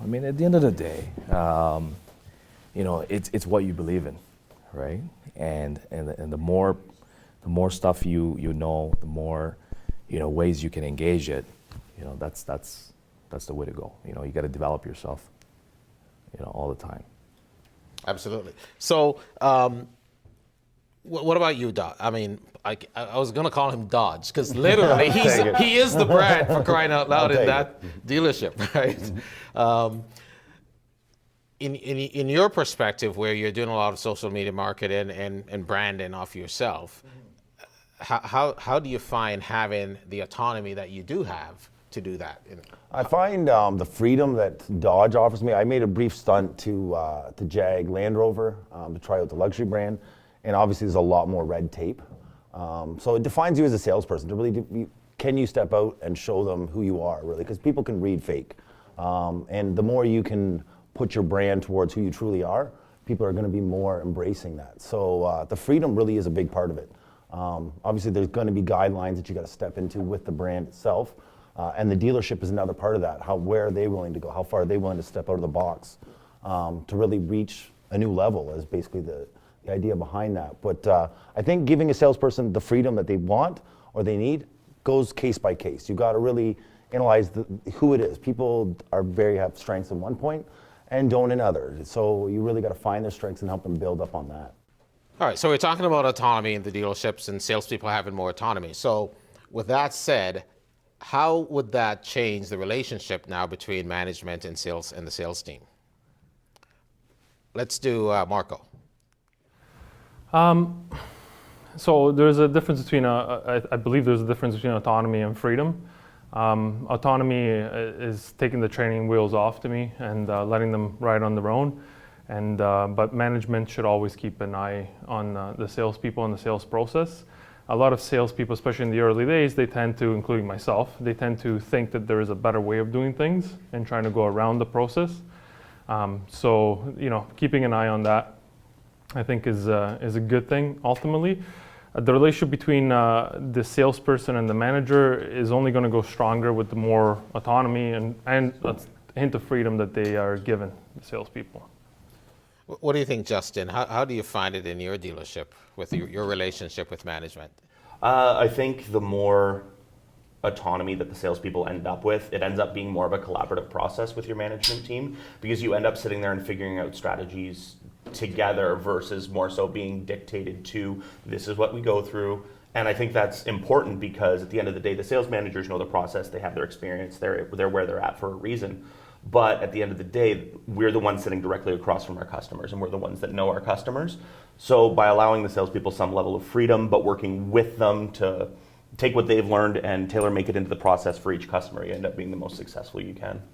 mean, at the end of the day, it's what you believe in, right? And the more stuff you know, the more ways you can engage it. That's the way to go. You got to develop yourself, all the time. Absolutely. So, what about you, Dodge? I mean, I was going to call him Dodge because literally he is the brand, for crying out loud, in that dealership, right? In your perspective, where you're doing a lot of social media marketing and branding off yourself, how do you find having the autonomy that you do have to do that? I find the freedom that Dodge offers me. I made a brief stunt to Jag Land Rover to try out the luxury brand, and obviously there's a lot more red tape. So it defines you as a salesperson. To really, can you step out and show them who you are, really? Because people can read fake, and the more you can put your brand towards who you truly are, people are going to be more embracing that. So the freedom really is a big part of it. Obviously, there's going to be guidelines that you got to step into with the brand itself. And the dealership is another part of that. Where are they willing to go? How far are they willing to step out of the box to really reach a new level is basically the idea behind that. But I think giving a salesperson the freedom that they want or they need goes case by case. You got to really analyze who it is. People have strengths in one point and don't in others. So you really got to find their strengths and help them build up on that. All right, so we're talking about autonomy in the dealerships and salespeople having more autonomy. So with that said, how would that change the relationship now between management and sales and the sales team? Let's do Marco. So there's a difference between, I believe there's a difference between autonomy and freedom. Autonomy is taking the training wheels off to me and letting them ride on their own. But management should always keep an eye on the salespeople and the sales process. A lot of salespeople, especially in the early days, they tend to, including myself, they tend to think that there is a better way of doing things and trying to go around the process. So, keeping an eye on that, I think, is a good thing ultimately. The relationship between the salesperson and the manager is only going to go stronger with the more autonomy and a hint of freedom that they are given, the salespeople. What do you think, Justin? How do you find it in your dealership with your relationship with management? I think the more autonomy that the salespeople end up with, it ends up being more of a collaborative process with your management team, because you end up sitting there and figuring out strategies together versus more so being dictated to, this is what we go through. And I think that's important because at the end of the day, the sales managers know the process, they have their experience, they're where they're at for a reason. But at the end of the day, we're the ones sitting directly across from our customers, and we're the ones that know our customers. So by allowing the salespeople some level of freedom, but working with them to take what they've learned and tailor make it into the process for each customer, you end up being the most successful you can.